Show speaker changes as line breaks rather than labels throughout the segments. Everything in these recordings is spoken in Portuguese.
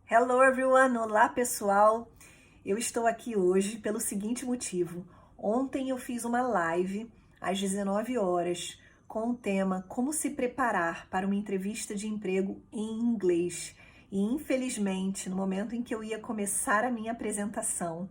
Hello everyone! Olá pessoal! Eu estou aqui hoje pelo seguinte motivo. Ontem eu fiz uma live às 19 horas com o tema Como se preparar para uma entrevista de emprego em inglês. E infelizmente, no momento em que eu ia começar a minha apresentação,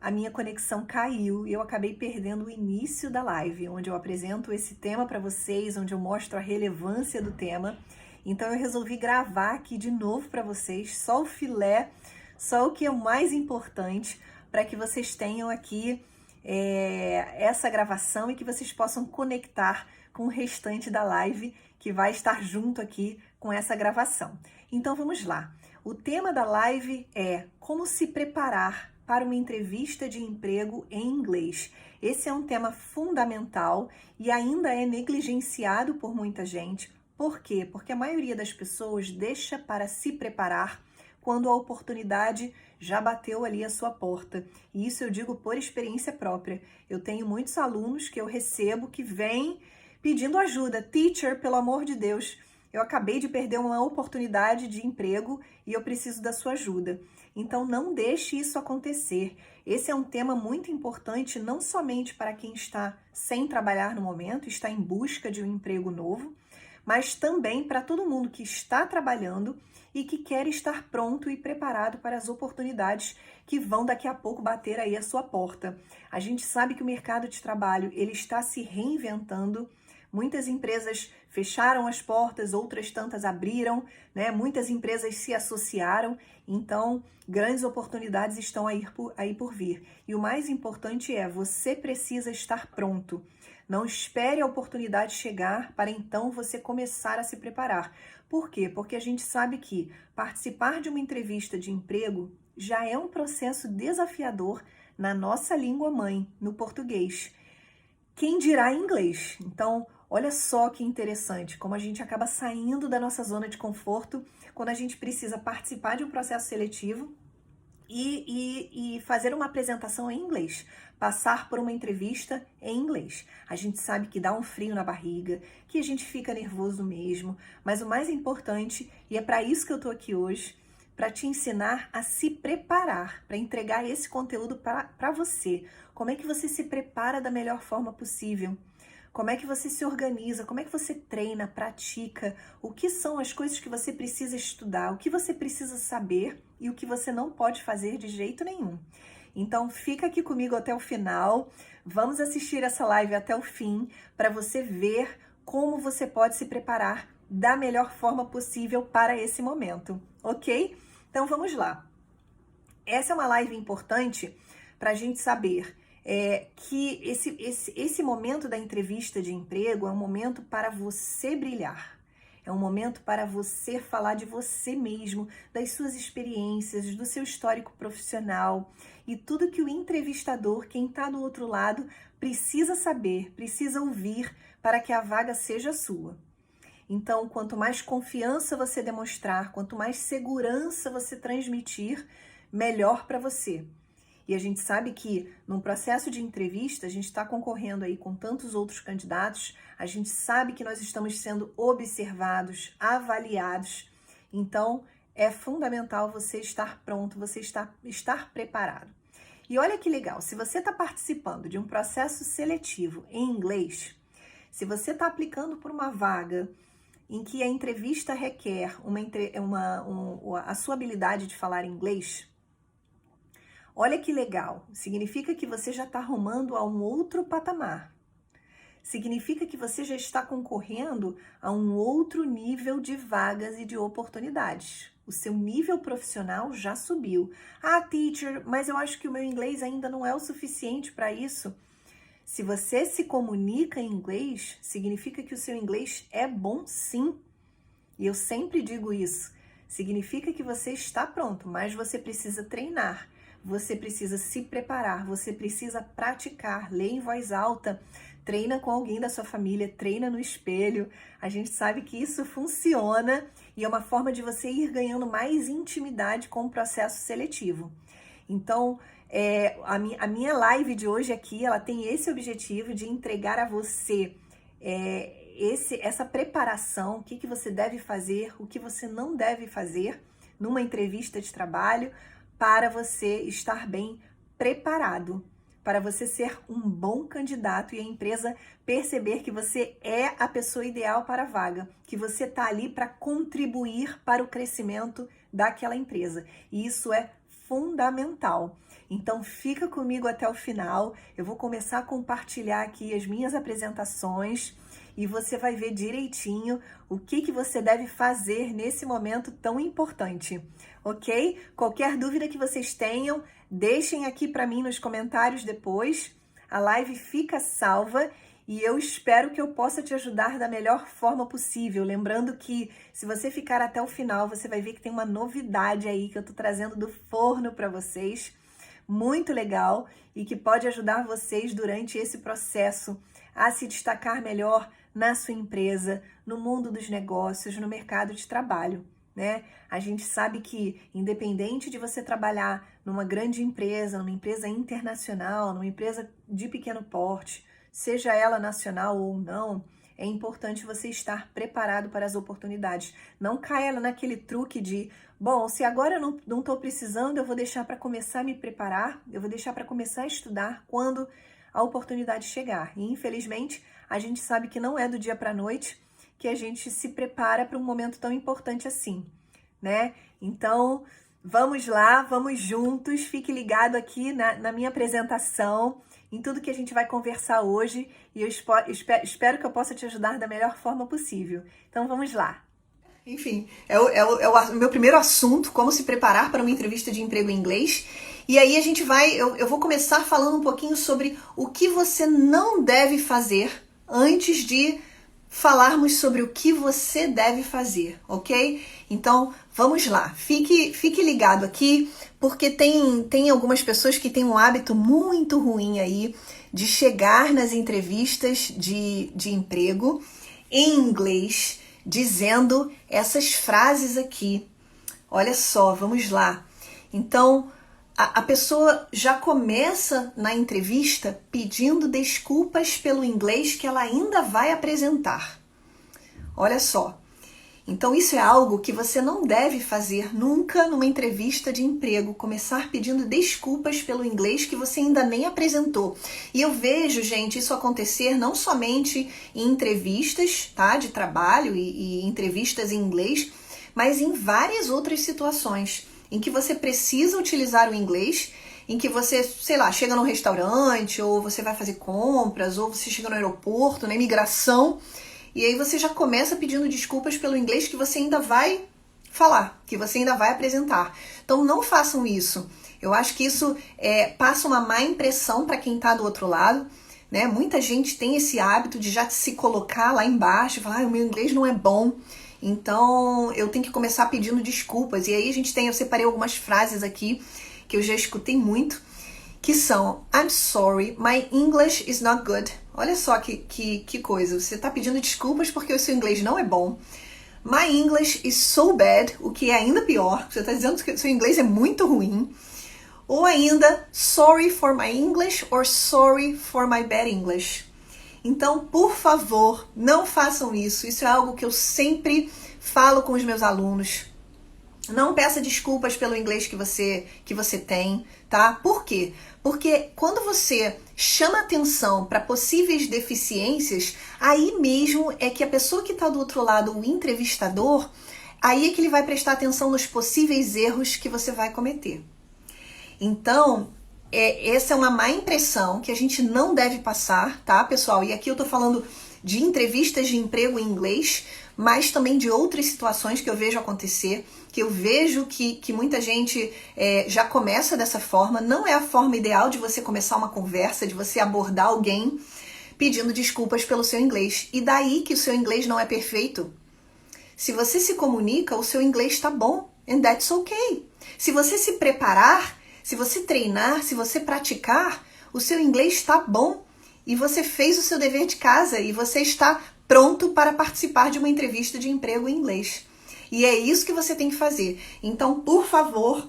a minha conexão caiu e eu acabei perdendo o início da live, onde eu apresento esse tema para vocês, onde eu mostro a relevância do tema. Então eu resolvi gravar aqui de novo para vocês, só o filé, só o que é o mais importante, para que vocês tenham aqui essa gravação e que vocês possam conectar com o restante da live, que vai estar junto aqui com essa gravação. Então vamos lá. O tema da live é como se preparar para uma entrevista de emprego em inglês. Esse é um tema fundamental e ainda é negligenciado por muita gente. Por quê? Porque a maioria das pessoas deixa para se preparar quando a oportunidade já bateu ali a sua porta. E isso eu digo por experiência própria. Eu tenho muitos alunos que eu recebo que vêm pedindo ajuda. Teacher, pelo amor de Deus, eu acabei de perder uma oportunidade de emprego e eu preciso da sua ajuda. Então não deixe isso acontecer. Esse é um tema muito importante, não somente para quem está sem trabalhar no momento, está em busca de um emprego novo, mas também para todo mundo que está trabalhando e que quer estar pronto e preparado para as oportunidades que vão daqui a pouco bater aí a sua porta. A gente sabe que o mercado de trabalho ele está se reinventando. Muitas empresas fecharam as portas, outras tantas abriram, né? Muitas empresas se associaram, então grandes oportunidades estão aí por vir. E o mais importante é, você precisa estar pronto. Não espere a oportunidade chegar para então você começar a se preparar. Por quê? Porque a gente sabe que participar de uma entrevista de emprego já é um processo desafiador na nossa língua mãe, no português. Quem dirá em inglês? Então, olha só que interessante, como a gente acaba saindo da nossa zona de conforto quando a gente precisa participar de um processo seletivo e fazer uma apresentação em inglês, passar por uma entrevista em inglês. A gente sabe que dá um frio na barriga, que a gente fica nervoso mesmo, mas o mais importante, e é para isso que eu tô aqui hoje, para te ensinar a se preparar, para entregar esse conteúdo para você. Como é que você se prepara da melhor forma possível? Como é que você se organiza? Como é que você treina, pratica? O que são as coisas que você precisa estudar? O que você precisa saber e o que você não pode fazer de jeito nenhum? Então fica aqui comigo até o final. Vamos assistir essa live até o fim para você ver como você pode se preparar da melhor forma possível para esse momento, ok? Então vamos lá. Essa é uma live importante para a gente saber que esse momento da entrevista de emprego é um momento para você brilhar. É um momento para você falar de você mesmo, das suas experiências, do seu histórico profissional e tudo que o entrevistador, quem está do outro lado, precisa saber, precisa ouvir para que a vaga seja sua. Então, quanto mais confiança você demonstrar, quanto mais segurança você transmitir, melhor para você. E a gente sabe que num processo de entrevista, a gente está concorrendo aí com tantos outros candidatos, a gente sabe que nós estamos sendo observados, avaliados. Então, é fundamental você estar pronto, você estar preparado. E olha que legal, se você está participando de um processo seletivo em inglês, se você está aplicando por uma vaga em que a entrevista requer a sua habilidade de falar inglês, olha que legal, significa que você já está rumando a um outro patamar. Significa que você já está concorrendo a um outro nível de vagas e de oportunidades. O seu nível profissional já subiu. Ah, teacher, mas eu acho que o meu inglês ainda não é o suficiente para isso. Se você se comunica em inglês, significa que o seu inglês é bom sim. E eu sempre digo isso. Significa que você está pronto, mas você precisa treinar. Você precisa se preparar, você precisa praticar, ler em voz alta, treina com alguém da sua família, treina no espelho. A gente sabe que isso funciona e é uma forma de você ir ganhando mais intimidade com o processo seletivo. Então, a minha live de hoje aqui, ela tem esse objetivo de entregar a você essa preparação, o que você deve fazer, o que você não deve fazer, numa entrevista de trabalho para você estar bem preparado, para você ser um bom candidato e a empresa perceber que você é a pessoa ideal para a vaga, que você está ali para contribuir para o crescimento daquela empresa. E isso é fundamental. Então fica comigo até o final, eu vou começar a compartilhar aqui as minhas apresentações e você vai ver direitinho o que você deve fazer nesse momento tão importante, ok? Qualquer dúvida que vocês tenham, deixem aqui para mim nos comentários depois. A live fica salva e eu espero que eu possa te ajudar da melhor forma possível. Lembrando que se você ficar até o final, você vai ver que tem uma novidade aí que eu tô trazendo do forno para vocês, muito legal e que pode ajudar vocês durante esse processo a se destacar melhor na sua empresa, no mundo dos negócios, no mercado de trabalho, né? A gente sabe que, independente de você trabalhar numa grande empresa, numa empresa internacional, numa empresa de pequeno porte, seja ela nacional ou não, é importante você estar preparado para as oportunidades. Não caia naquele truque de, bom, se agora eu não estou precisando, eu vou deixar para começar a me preparar, eu vou deixar para começar a estudar quando a oportunidade chegar. E, infelizmente, a gente sabe que não é do dia para a noite que a gente se prepara para um momento tão importante assim, né? Então, vamos lá, vamos juntos, fique ligado aqui na minha apresentação, em tudo que a gente vai conversar hoje, e eu espero que eu possa te ajudar da melhor forma possível. Então, vamos lá. Enfim, é o meu primeiro assunto, como se preparar para uma entrevista de emprego em inglês. E aí a gente eu vou começar falando um pouquinho sobre o que você não deve fazer antes de falarmos sobre o que você deve fazer, ok? Então, vamos lá. Fique ligado aqui, porque tem algumas pessoas que têm um hábito muito ruim aí de chegar nas entrevistas de emprego em inglês, dizendo essas frases aqui. Olha só, vamos lá. Então, a pessoa já começa na entrevista pedindo desculpas pelo inglês que ela ainda vai apresentar. Olha só. Então, isso é algo que você não deve fazer nunca numa entrevista de emprego, começar pedindo desculpas pelo inglês que você ainda nem apresentou. E eu vejo, gente, isso acontecer não somente em entrevistas, tá, de trabalho e entrevistas em inglês, mas em várias outras situações em que você precisa utilizar o inglês, em que você, sei lá, chega num restaurante, ou você vai fazer compras, ou você chega no aeroporto, na imigração, e aí você já começa pedindo desculpas pelo inglês que você ainda vai falar, que você ainda vai apresentar. Então não façam isso. Eu acho que isso passa uma má impressão para quem está do outro lado, né? Muita gente tem esse hábito de já se colocar lá embaixo e falar, o meu inglês não é bom, então eu tenho que começar pedindo desculpas. E aí eu separei algumas frases aqui que eu já escutei muito, que são I'm sorry, my English is not good. Olha só que coisa, você está pedindo desculpas porque o seu inglês não é bom. My English is so bad, o que é ainda pior, você está dizendo que o seu inglês é muito ruim. Ou ainda, sorry for my English or sorry for my bad English. Então, por favor, não façam isso. Isso é algo que eu sempre falo com os meus alunos. Não peça desculpas pelo inglês que você tem, tá? Por quê? Porque quando você chama atenção para possíveis deficiências, aí mesmo é que a pessoa que está do outro lado, o entrevistador, aí é que ele vai prestar atenção nos possíveis erros que você vai cometer. Então, essa é uma má impressão que a gente não deve passar, tá, pessoal? E aqui eu tô falando de entrevistas de emprego em inglês, mas também de outras situações que eu vejo acontecer, que eu vejo que muita gente já começa dessa forma. Não é a forma ideal de você começar uma conversa, de você abordar alguém pedindo desculpas pelo seu inglês. E daí que o seu inglês não é perfeito. Se você se comunica, o seu inglês está bom, and that's okay. Se você se preparar, se você treinar, se você praticar, o seu inglês está bom e você fez o seu dever de casa e você está pronto para participar de uma entrevista de emprego em inglês. E é isso que você tem que fazer. Então, por favor,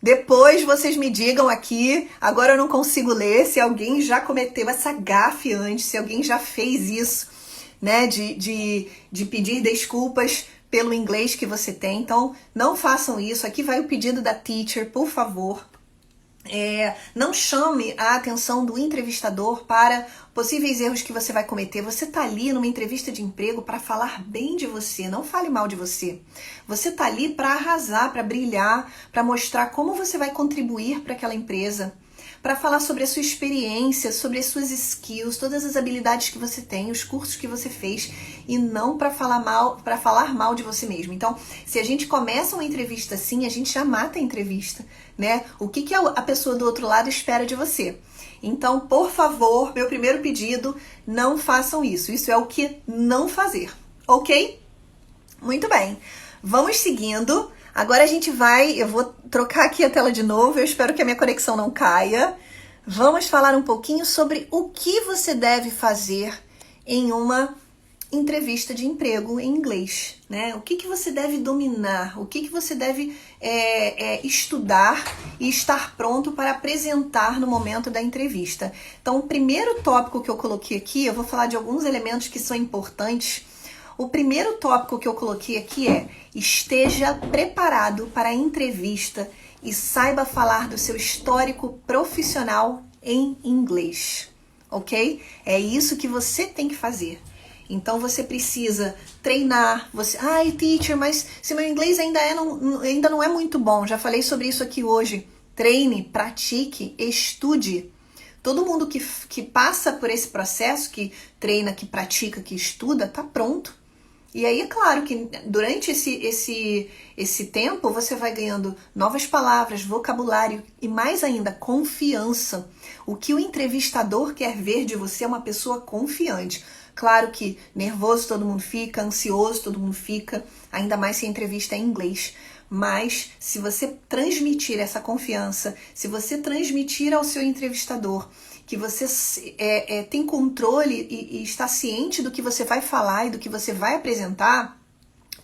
depois vocês me digam aqui, agora eu não consigo ler, se alguém já cometeu essa gafe antes, se alguém já fez isso, né, de pedir desculpas pelo inglês que você tem. Então, não façam isso. Aqui vai o pedido da teacher, por favor. Não chame a atenção do entrevistador para possíveis erros que você vai cometer. Você está ali numa entrevista de emprego para falar bem de você, não fale mal de você. Você está ali para arrasar, para brilhar, para mostrar como você vai contribuir para aquela empresa, para falar sobre a sua experiência, sobre as suas skills, todas as habilidades que você tem, os cursos que você fez, e não para falar mal de você mesmo. Então, se a gente começa uma entrevista assim, a gente já mata a entrevista, né? O que a pessoa do outro lado espera de você? Então, por favor, meu primeiro pedido, não façam isso. Isso é o que não fazer, ok? Muito bem. Vamos seguindo. Agora a gente eu vou trocar aqui a tela de novo, eu espero que a minha conexão não caia. Vamos falar um pouquinho sobre o que você deve fazer em uma entrevista de emprego em inglês, né? O que você deve dominar, o que você deve estudar e estar pronto para apresentar no momento da entrevista. Então, o primeiro tópico que eu coloquei aqui, eu vou falar de alguns elementos que são importantes. O primeiro tópico que eu coloquei aqui é: esteja preparado para a entrevista e saiba falar do seu histórico profissional em inglês, ok? É isso que você tem que fazer. Então você precisa treinar. Ai, teacher, mas se meu inglês ainda não é muito bom. Já falei sobre isso aqui hoje. Treine, pratique, estude. Todo mundo que passa por esse processo, que treina, que pratica, que estuda, tá pronto. E aí é claro que durante esse tempo você vai ganhando novas palavras, vocabulário e mais ainda confiança. O que o entrevistador quer ver de você é uma pessoa confiante. Claro que nervoso todo mundo fica, ansioso todo mundo fica, ainda mais se a entrevista é em inglês. Mas se você transmitir essa confiança, se você transmitir ao seu entrevistador que você tem controle e está ciente do que você vai falar e do que você vai apresentar,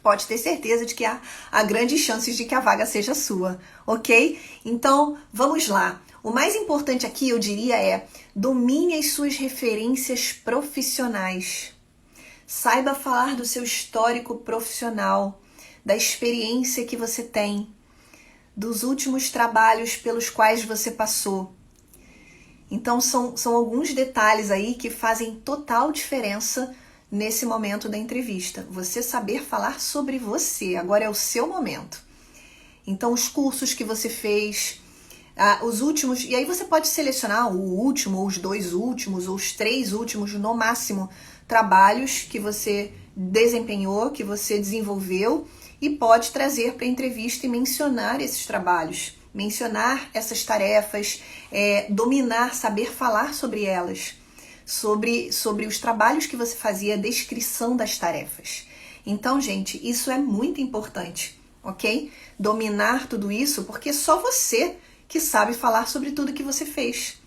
pode ter certeza de que há grandes chances de que a vaga seja sua, ok? Então, vamos lá. O mais importante aqui, eu diria, é: domine as suas referências profissionais. Saiba falar do seu histórico profissional, da experiência que você tem, dos últimos trabalhos pelos quais você passou. Então, são alguns detalhes aí que fazem total diferença nesse momento da entrevista. Você saber falar sobre você, agora é o seu momento. Então, os cursos que você fez, os últimos, e aí você pode selecionar o último, ou os 2 últimos, ou os 3 últimos, no máximo, trabalhos que você desempenhou, que você desenvolveu, e pode trazer para a entrevista e mencionar esses trabalhos, mencionar essas tarefas, dominar, saber falar sobre elas, sobre os trabalhos que você fazia, a descrição das tarefas. Então, gente, isso é muito importante, ok? Dominar tudo isso, porque é só você que sabe falar sobre tudo que você fez.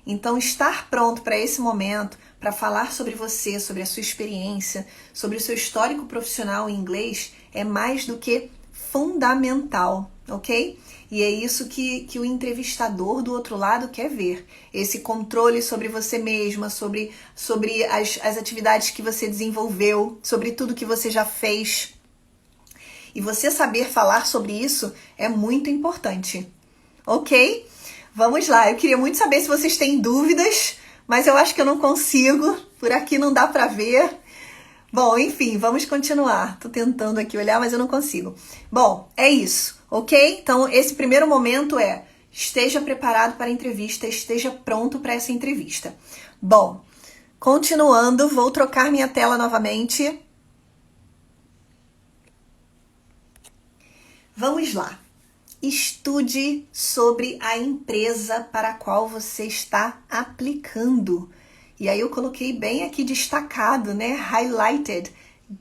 Então, estar pronto para esse momento, para falar sobre você, sobre a sua experiência, sobre o seu histórico profissional em inglês, é mais do que fundamental, ok? E é isso que o entrevistador do outro lado quer ver. Esse controle sobre você mesma, sobre as atividades que você desenvolveu, sobre tudo que você já fez. E você saber falar sobre isso é muito importante, ok? Vamos lá, eu queria muito saber se vocês têm dúvidas, mas eu acho que eu não consigo, por aqui não dá pra ver. Bom, enfim, vamos continuar. Tô tentando aqui olhar, mas eu não consigo. Bom, é isso, ok? Então, esse primeiro momento é: esteja preparado para a entrevista, esteja pronto para essa entrevista. Bom, continuando, vou trocar minha tela novamente. Vamos lá. Estude sobre a empresa para a qual você está aplicando. E aí eu coloquei bem aqui destacado, né? Highlighted.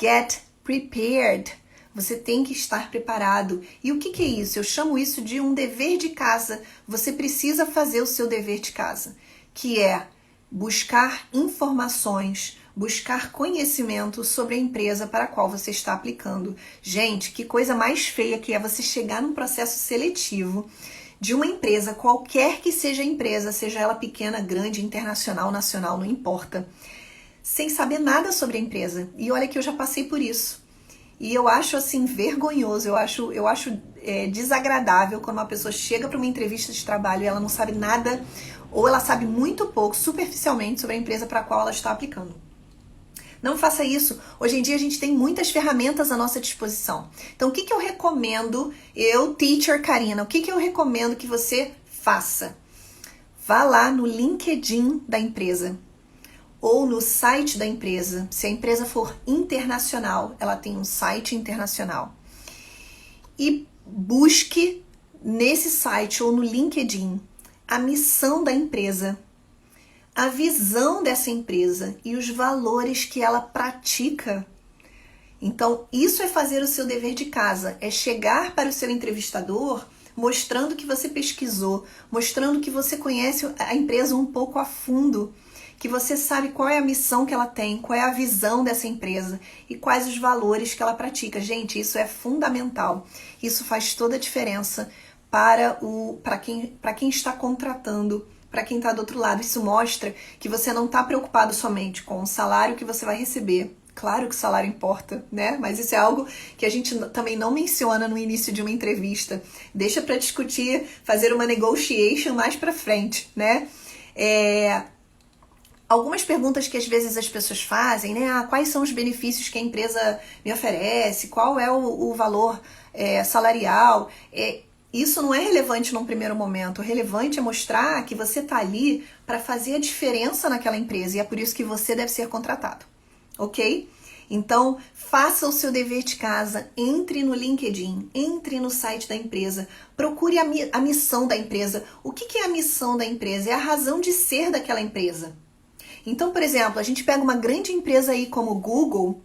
Get prepared. Você tem que estar preparado. E o que é isso? Eu chamo isso de um dever de casa. Você precisa fazer o seu dever de casa, que é buscar informações, buscar conhecimento sobre a empresa para a qual você está aplicando. Gente, que coisa mais feia que é você chegar num processo seletivo de uma empresa, qualquer que seja a empresa, seja ela pequena, grande, internacional, nacional, não importa, sem saber nada sobre a empresa. E olha que eu já passei por isso. E eu acho assim vergonhoso, eu acho desagradável quando uma pessoa chega para uma entrevista de trabalho e ela não sabe nada, ou ela sabe muito pouco, superficialmente, sobre a empresa para a qual ela está aplicando. Não faça isso. Hoje em dia a gente tem muitas ferramentas à nossa disposição. Então o que eu recomendo, Teacher Karina, o que eu recomendo que você faça? Vá lá no LinkedIn da empresa ou no site da empresa. Se a empresa for internacional, ela tem um site internacional. E busque nesse site ou no LinkedIn a missão da empresa, a visão dessa empresa e os valores que ela pratica. Então, isso é fazer o seu dever de casa, é chegar para o seu entrevistador mostrando que você pesquisou, mostrando que você conhece a empresa um pouco a fundo, que você sabe qual é a missão que ela tem, qual é a visão dessa empresa e quais os valores que ela pratica. Gente, isso é fundamental. Isso faz toda a diferença para quem está contratando, para quem está do outro lado. Isso mostra que você não está preocupado somente com o salário que você vai receber. Claro que o salário importa, né? Mas isso é algo que a gente também não menciona no início de uma entrevista. Deixa para discutir, fazer uma negotiation mais para frente, né? Algumas perguntas que às vezes as pessoas fazem, né? Quais são os benefícios que a empresa me oferece? Qual é o valor salarial? Isso não é relevante num primeiro momento. O relevante é mostrar que você está ali para fazer a diferença naquela empresa e é por isso que você deve ser contratado, ok? Então, faça o seu dever de casa, entre no LinkedIn, entre no site da empresa, procure a missão da empresa. O que é a missão da empresa? É a razão de ser daquela empresa. Então, por exemplo, a gente pega uma grande empresa aí como o Google,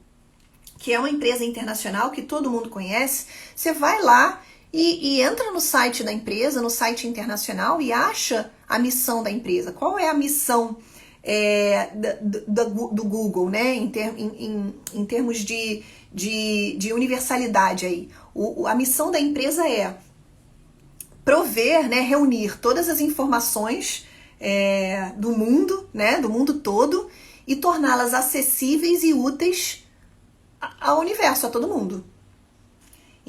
que é uma empresa internacional que todo mundo conhece, você vai lá e entra no site da empresa, no site internacional e acha a missão da empresa. Qual é a missão do Google, né? Em termos de universalidade aí. A missão da empresa é prover, né, reunir todas as informações do mundo, né, do mundo todo, e torná-las acessíveis e úteis ao universo, a todo mundo.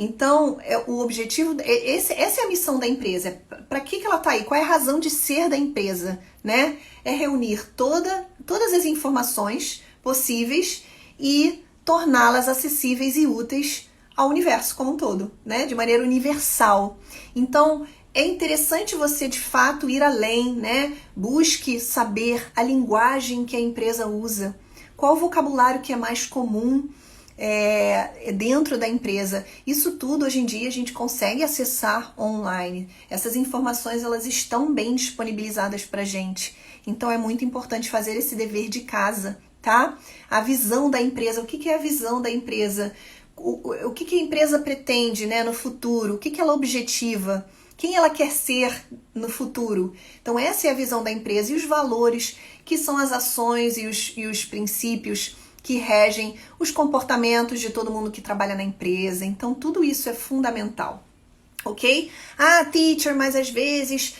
Então, o objetivo, essa é a missão da empresa. Para que ela está aí? Qual é a razão de ser da empresa? Né? É reunir todas as informações possíveis e torná-las acessíveis e úteis ao universo como um todo, né? De maneira universal. Então, é interessante você, de fato, ir além, né? Busque saber a linguagem que a empresa usa, qual o vocabulário que é mais comum dentro da empresa. Isso tudo, hoje em dia, a gente consegue acessar online. Essas informações, elas estão bem disponibilizadas pra gente. Então, é muito importante fazer esse dever de casa, tá? A visão da empresa. O que é a visão da empresa? O que a empresa pretende, né, no futuro? O que ela objetiva? Quem ela quer ser no futuro? Então, essa é a visão da empresa. E os valores, que são as ações e os princípios que regem os comportamentos de todo mundo que trabalha na empresa. Então, tudo isso é fundamental, ok? Teacher, mas às vezes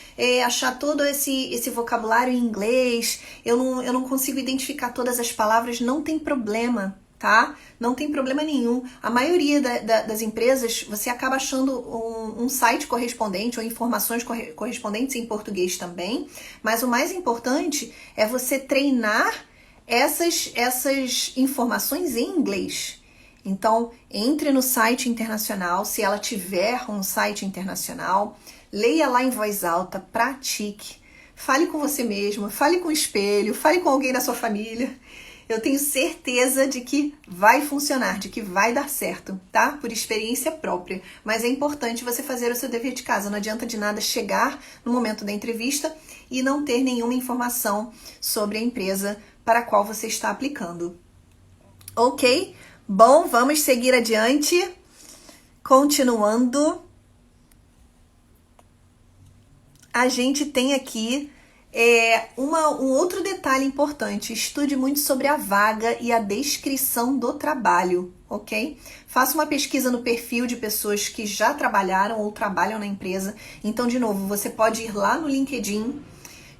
achar todo esse vocabulário em inglês, eu não consigo identificar todas as palavras, não tem problema, tá? Não tem problema nenhum. A maioria das empresas, você acaba achando um site correspondente ou informações correspondentes em português também, mas o mais importante é você treinar essas informações em inglês. Então, entre no site internacional, se ela tiver um site internacional, leia lá em voz alta, pratique, fale com você mesmo, fale com o espelho, fale com alguém da sua família. Eu tenho certeza de que vai funcionar, de que vai dar certo, tá? Por experiência própria. Mas é importante você fazer o seu dever de casa. Não adianta de nada chegar no momento da entrevista e não ter nenhuma informação sobre a empresa para a qual você está aplicando. Ok? Bom, vamos seguir adiante. Continuando. A gente tem aqui um outro detalhe importante. Estude muito sobre a vaga e a descrição do trabalho, ok? Faça uma pesquisa no perfil de pessoas que já trabalharam ou trabalham na empresa. Então, de novo, você pode ir lá no LinkedIn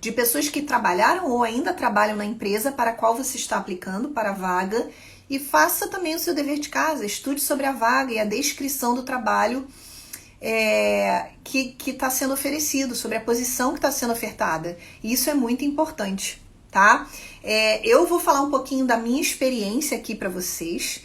de pessoas que trabalharam ou ainda trabalham na empresa para a qual você está aplicando para a vaga e faça também o seu dever de casa, estude sobre a vaga e a descrição do trabalho que está sendo oferecido, sobre a posição que está sendo ofertada. E isso é muito importante, tá? Eu vou falar um pouquinho da minha experiência aqui para vocês,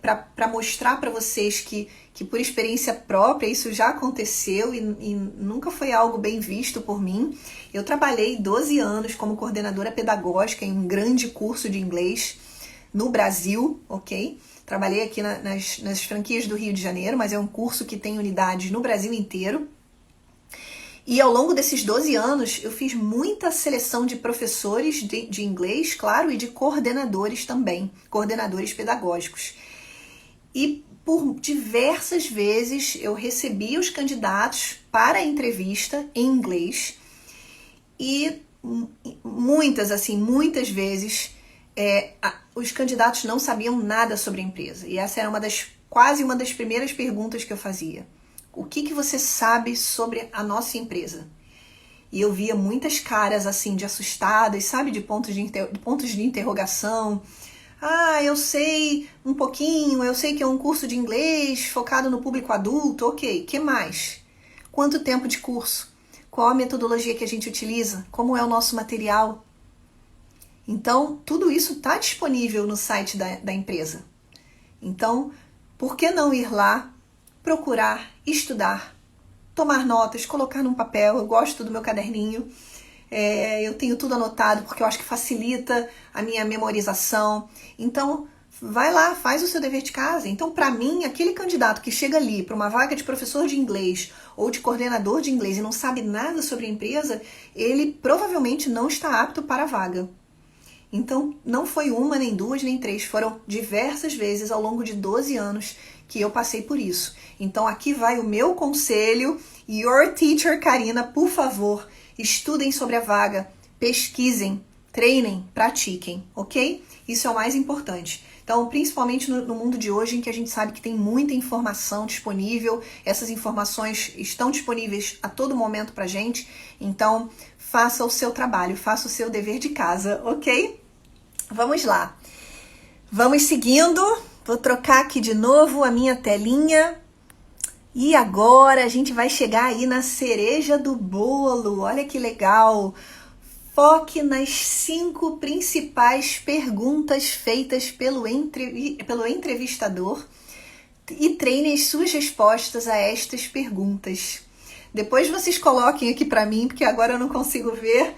para mostrar para vocês que por experiência própria isso já aconteceu e nunca foi algo bem visto por mim. Eu trabalhei 12 anos como coordenadora pedagógica em um grande curso de inglês no Brasil, ok? Trabalhei aqui nas franquias do Rio de Janeiro, mas é um curso que tem unidades no Brasil inteiro. E ao longo desses 12 anos, eu fiz muita seleção de professores de inglês, claro, e de coordenadores também, coordenadores pedagógicos. E por diversas vezes eu recebia os candidatos para a entrevista em inglês e muitas vezes os candidatos não sabiam nada sobre a empresa. E essa era quase uma das primeiras perguntas que eu fazia. O que você sabe sobre a nossa empresa? E eu via muitas caras assim de assustadas, sabe, de pontos de interrogação. Eu sei um pouquinho, eu sei que é um curso de inglês focado no público adulto, ok. Que mais? Quanto tempo de curso? Qual a metodologia que a gente utiliza? Como é o nosso material? Então, tudo isso está disponível no site da empresa. Então, por que não ir lá, procurar, estudar, tomar notas, colocar num papel? Eu gosto do meu caderninho, eu tenho tudo anotado porque eu acho que facilita a minha memorização. Então, vai lá, faz o seu dever de casa. Então, para mim, aquele candidato que chega ali para uma vaga de professor de inglês ou de coordenador de inglês e não sabe nada sobre a empresa, ele provavelmente não está apto para a vaga. Então, não foi uma, nem duas, nem três, foram diversas vezes ao longo de 12 anos que eu passei por isso. Então, aqui vai o meu conselho. Your teacher, Karina, por favor, estudem sobre a vaga, pesquisem, treinem, pratiquem, ok? Isso é o mais importante. Então, principalmente no mundo de hoje, em que a gente sabe que tem muita informação disponível, essas informações estão disponíveis a todo momento pra gente, então faça o seu trabalho, faça o seu dever de casa, ok? Vamos lá. Vamos seguindo. Vou trocar aqui de novo a minha telinha. E agora a gente vai chegar aí na cereja do bolo. Olha que legal. Foque nas 5 principais perguntas feitas pelo entrevistador e treine as suas respostas a estas perguntas. Depois vocês coloquem aqui para mim, porque agora eu não consigo ver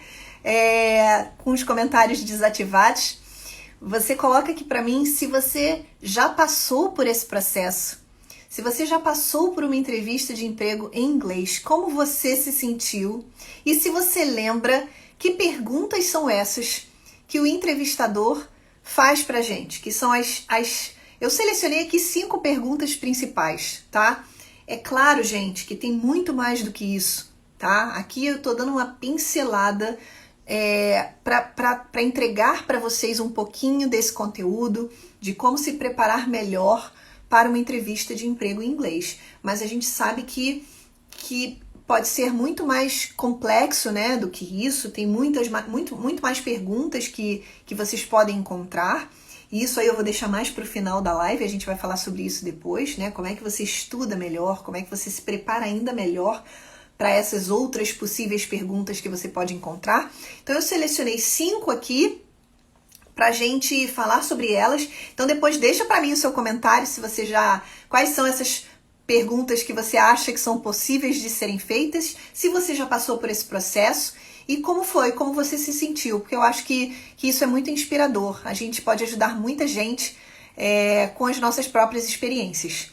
com os comentários desativados. Você coloca aqui para mim se você já passou por esse processo. Se você já passou por uma entrevista de emprego em inglês, como você se sentiu? E se você lembra que perguntas são essas que o entrevistador faz pra gente? Que são eu selecionei aqui 5 perguntas principais, tá? É claro, gente, que tem muito mais do que isso, tá? Aqui eu tô dando uma pincelada para entregar para vocês um pouquinho desse conteúdo, de como se preparar melhor para uma entrevista de emprego em inglês. Mas a gente sabe que pode ser muito mais complexo, né, do que isso. Tem muito mais perguntas que vocês podem encontrar. E isso aí eu vou deixar mais para o final da live, a gente vai falar sobre isso depois, né? Como é que você estuda melhor, como é que você se prepara ainda melhor para essas outras possíveis perguntas que você pode encontrar. Então eu selecionei 5 aqui pra gente falar sobre elas. Então depois deixa para mim o seu comentário se você quais são essas perguntas que você acha que são possíveis de serem feitas, se você já passou por esse processo e como você se sentiu, porque eu acho que isso é muito inspirador. A gente pode ajudar muita gente com as nossas próprias experiências.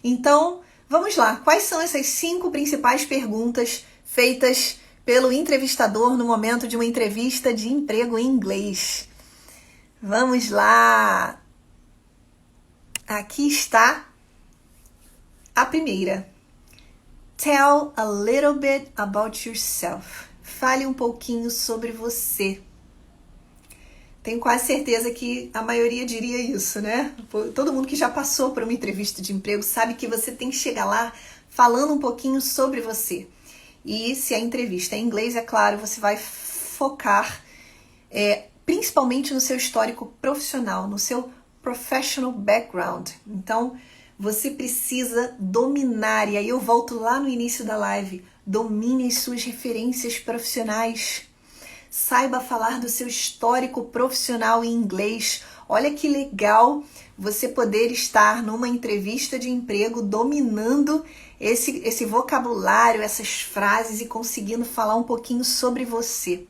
Então, vamos lá. Quais são essas 5 principais perguntas feitas pelo entrevistador no momento de uma entrevista de emprego em inglês? Vamos lá! Aqui está a primeira. Tell a little bit about yourself. Fale um pouquinho sobre você. Tenho quase certeza que a maioria diria isso, né? Todo mundo que já passou por uma entrevista de emprego sabe que você tem que chegar lá falando um pouquinho sobre você. E se a entrevista é em inglês, é claro, você vai focar principalmente no seu histórico profissional, no seu professional background. Então, você precisa dominar, e aí eu volto lá no início da live, domine as suas referências profissionais. Saiba falar do seu histórico profissional em inglês. Olha que legal você poder estar numa entrevista de emprego dominando esse vocabulário, essas frases e conseguindo falar um pouquinho sobre você.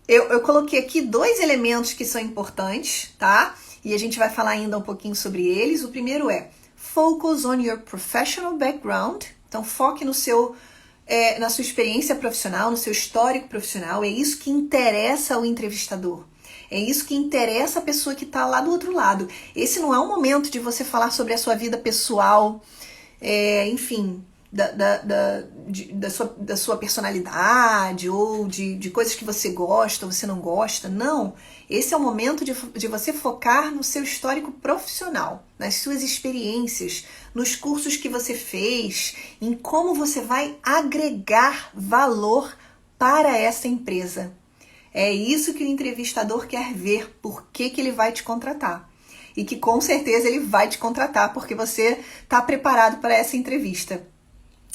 Eu coloquei aqui 2 elementos que são importantes, tá? E a gente vai falar ainda um pouquinho sobre eles. O primeiro é focus on your professional background. Então, foque no na sua experiência profissional, no seu histórico profissional. É isso que interessa ao entrevistador. É isso que interessa a pessoa que está lá do outro lado. Esse não é um momento de você falar sobre a sua vida pessoal, enfim, da sua personalidade ou de coisas que você gosta ou você não gosta. Não. Esse é o momento de você focar no seu histórico profissional, nas suas experiências, nos cursos que você fez, em como você vai agregar valor para essa empresa. É isso que o entrevistador quer ver, por que ele vai te contratar. E que com certeza ele vai te contratar porque você está preparado para essa entrevista.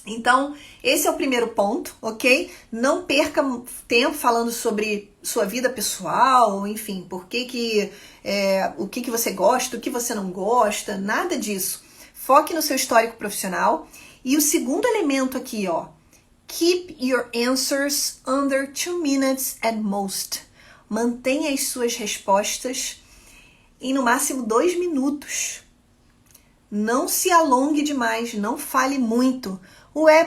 Então, esse é o primeiro ponto, ok? Não perca tempo falando sobre sua vida pessoal, enfim, o que você gosta, o que você não gosta, nada disso. Foque no seu histórico profissional. E o segundo elemento aqui, ó, keep your answers under 2 minutes at most. Mantenha as suas respostas em no máximo 2 minutos. Não se alongue demais, não fale muito.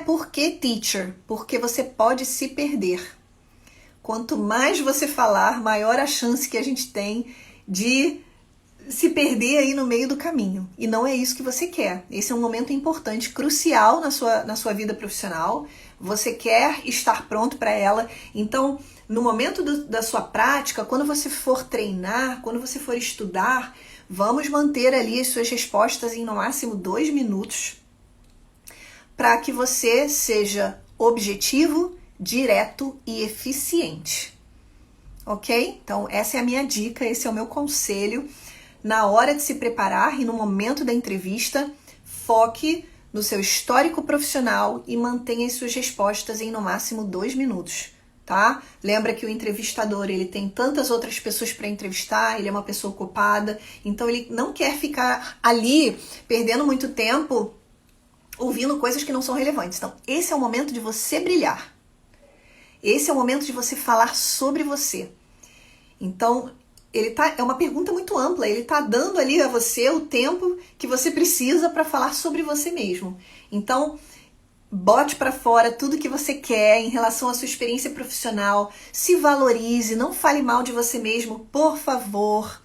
Por que, teacher? Porque você pode se perder. Quanto mais você falar, maior a chance que a gente tem de se perder aí no meio do caminho. E não é isso que você quer. Esse é um momento importante, crucial na sua vida profissional. Você quer estar pronto para ela. Então, no momento da sua prática, quando você for treinar, quando você for estudar, vamos manter ali as suas respostas em no máximo 2 minutos para que você seja objetivo, direto e eficiente. Ok? Então, essa é a minha dica, esse é o meu conselho. Na hora de se preparar e no momento da entrevista, foque no seu histórico profissional e mantenha as suas respostas em no máximo 2 minutos, tá? Lembra que o entrevistador, ele tem tantas outras pessoas para entrevistar, ele é uma pessoa ocupada, então ele não quer ficar ali perdendo muito tempo ouvindo coisas que não são relevantes. Então, esse é o momento de você brilhar. Esse é o momento de você falar sobre você. Então, é uma pergunta muito ampla, ele está dando ali a você o tempo que você precisa para falar sobre você mesmo. Então, bote para fora tudo que você quer em relação à sua experiência profissional, se valorize, não fale mal de você mesmo, por favor.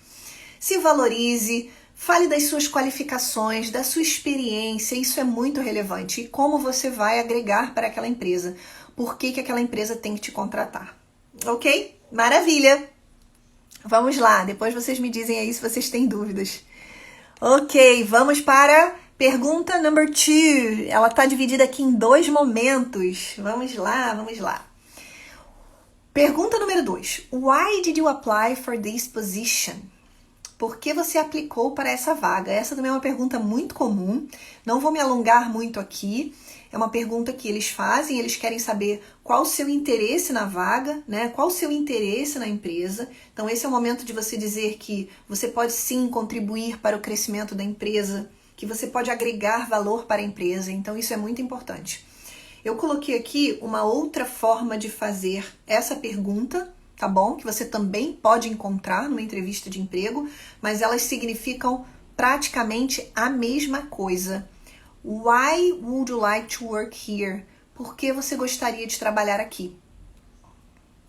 Se valorize, fale das suas qualificações, da sua experiência, isso é muito relevante. E como você vai agregar para aquela empresa, por que aquela empresa tem que te contratar. Ok? Maravilha! Vamos lá, depois vocês me dizem aí se vocês têm dúvidas. Ok, vamos para pergunta number 2. Ela está dividida aqui em 2 momentos. Vamos lá, vamos lá. Pergunta número 2. Why did you apply for this position? Por que você aplicou para essa vaga? Essa também é uma pergunta muito comum. Não vou me alongar muito aqui. É uma pergunta que eles fazem, eles querem saber qual o seu interesse na vaga, né? Qual o seu interesse na empresa. Então, esse é o momento de você dizer que você pode sim contribuir para o crescimento da empresa, que você pode agregar valor para a empresa. Então, isso é muito importante. Eu coloquei aqui uma outra forma de fazer essa pergunta, tá bom? Que você também pode encontrar numa entrevista de emprego, mas elas significam praticamente a mesma coisa. Why would you like to work here? Por que você gostaria de trabalhar aqui?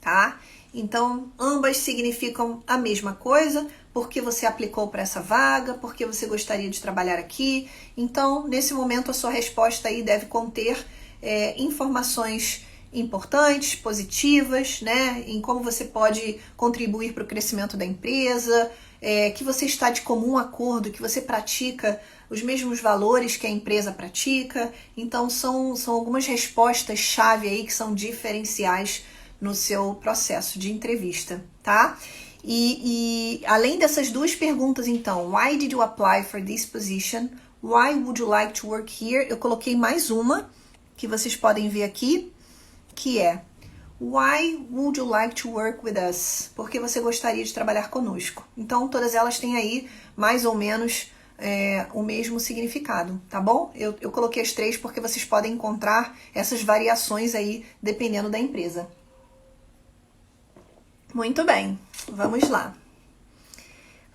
Tá? Então, ambas significam a mesma coisa. Por que você aplicou para essa vaga? Por que você gostaria de trabalhar aqui? Então, nesse momento, a sua resposta aí deve conter informações importantes, positivas, né? Em como você pode contribuir para o crescimento da empresa, que você está de comum acordo, que você pratica os mesmos valores que a empresa pratica. Então, são algumas respostas-chave aí que são diferenciais no seu processo de entrevista, tá? E além dessas duas perguntas, então, why did you apply for this position? Why would you like to work here? Eu coloquei mais uma, que vocês podem ver aqui, que é why would you like to work with us? Por que você gostaria de trabalhar conosco? Então, todas elas têm aí mais ou menos o mesmo significado, tá bom? Eu coloquei as três porque vocês podem encontrar essas variações aí dependendo da empresa. Muito bem, vamos lá.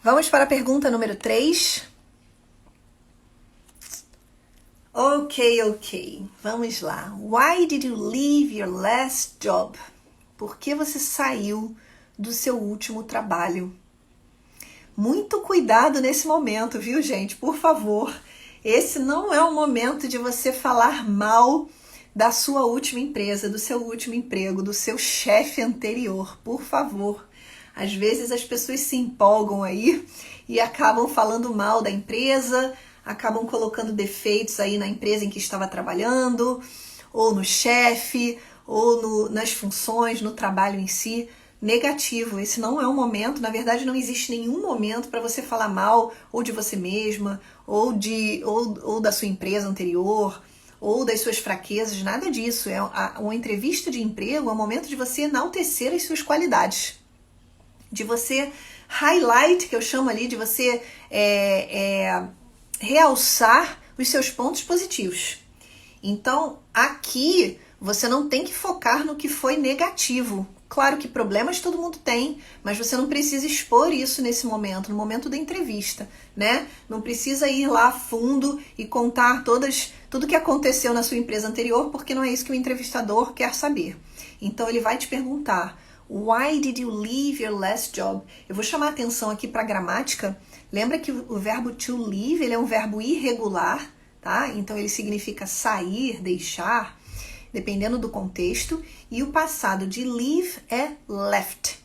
Vamos para a pergunta número 3. Ok. Vamos lá. Why did you leave your last job? Por que você saiu do seu último trabalho? Muito cuidado nesse momento, viu, gente? Por favor. Esse não é o momento de você falar mal da sua última empresa, do seu último emprego, do seu chefe anterior. Por favor. Às vezes as pessoas se empolgam aí e acabam falando mal da empresa, acabam colocando defeitos aí na empresa em que estava trabalhando, ou no chefe, ou nas funções, no trabalho em si. Negativo, esse não é um momento, na verdade não existe nenhum momento para você falar mal ou de você mesma, ou da sua empresa anterior, ou das suas fraquezas, nada disso. Uma entrevista de emprego é um momento de você enaltecer as suas qualidades, de você highlight, que eu chamo ali, de você realçar os seus pontos positivos. Então, aqui, você não tem que focar no que foi negativo. Claro que problemas todo mundo tem, mas você não precisa expor isso nesse momento, no momento da entrevista, né? Não precisa ir lá a fundo e contar tudo que aconteceu na sua empresa anterior, porque não é isso que o entrevistador quer saber. Então, ele vai te perguntar, why did you leave your last job? Eu vou chamar a atenção aqui para a gramática. Lembra que o verbo to leave, ele é um verbo irregular, tá? Então, ele significa sair, deixar, dependendo do contexto, e o passado de leave é left,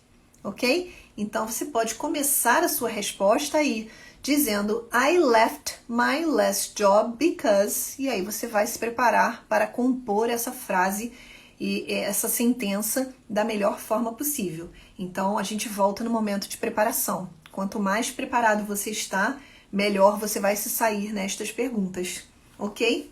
ok? Então, você pode começar a sua resposta aí, dizendo I left my last job because, e aí você vai se preparar para compor essa frase e essa sentença da melhor forma possível. Então, a gente volta no momento de preparação. Quanto mais preparado você está, melhor você vai se sair nestas perguntas, ok?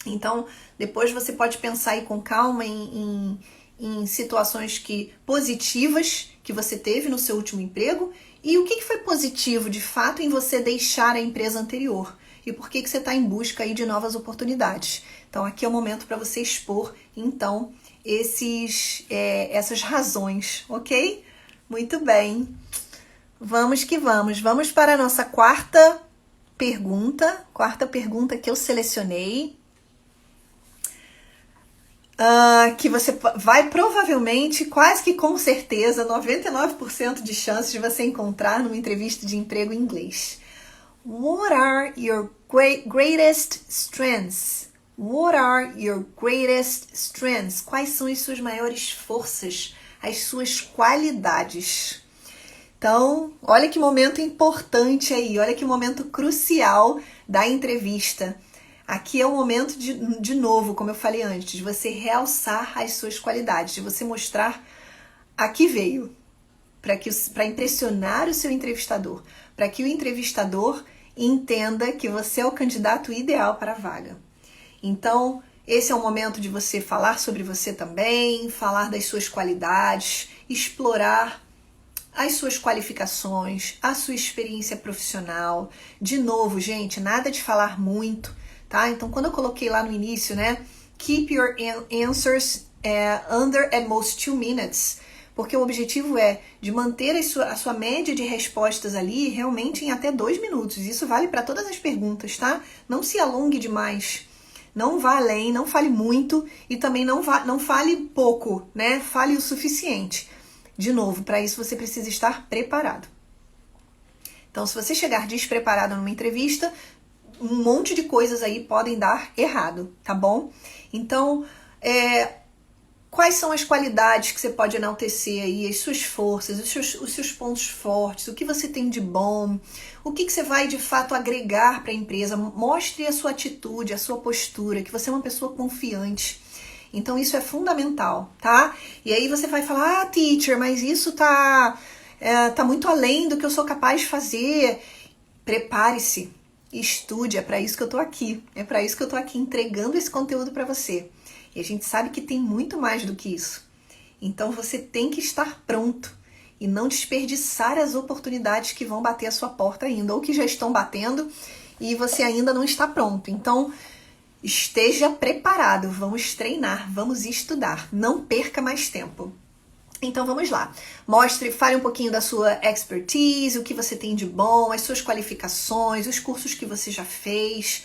Então, depois você pode pensar aí com calma em situações positivas que você teve no seu último emprego e o que foi positivo, de fato, em você deixar a empresa anterior e por que você está em busca aí de novas oportunidades. Então, aqui é o momento para você expor, então, essas razões, ok? Muito bem. Vamos que vamos. Vamos para a nossa quarta pergunta que eu selecionei. Que você vai provavelmente, quase que com certeza, 99% de chances de você encontrar numa entrevista de emprego em inglês. What are your greatest strengths? What are your greatest strengths? Quais são as suas maiores forças, as suas qualidades? Então, olha que momento importante aí, olha que momento crucial da entrevista. Aqui é o momento, de novo, como eu falei antes, de você realçar as suas qualidades, de você mostrar a que veio, para impressionar o seu entrevistador, para que o entrevistador entenda que você é o candidato ideal para a vaga. Então, esse é o momento de você falar sobre você também, falar das suas qualidades, explorar as suas qualificações, a sua experiência profissional. De novo, gente, nada de falar muito, tá? Então, quando eu coloquei lá no início, né? Keep your answers under at most 2 minutes. Porque o objetivo é de manter a sua média de respostas ali realmente em até 2 minutos. Isso vale para todas as perguntas, tá? Não se alongue demais. Não vá além, não fale muito e também não fale pouco, né? Fale o suficiente. De novo, para isso você precisa estar preparado. Então, se você chegar despreparado numa entrevista, um monte de coisas aí podem dar errado, tá bom? Então, quais são as qualidades que você pode enaltecer aí, as suas forças, os seus pontos fortes, o que você tem de bom, o que você vai de fato agregar para a empresa? Mostre a sua atitude, a sua postura, que você é uma pessoa confiante. Então, isso é fundamental, tá? E aí você vai falar, teacher, mas isso tá tá muito além do que eu sou capaz de fazer. Prepare-se, estude, é para isso que eu tô aqui. É para isso que eu tô aqui entregando esse conteúdo para você. E a gente sabe que tem muito mais do que isso. Então você tem que estar pronto e não desperdiçar as oportunidades que vão bater a sua porta ainda, ou que já estão batendo e você ainda não está pronto. Então, esteja preparado, vamos treinar, vamos estudar, não perca mais tempo. Então vamos lá, fale um pouquinho da sua expertise, o que você tem de bom, as suas qualificações, os cursos que você já fez,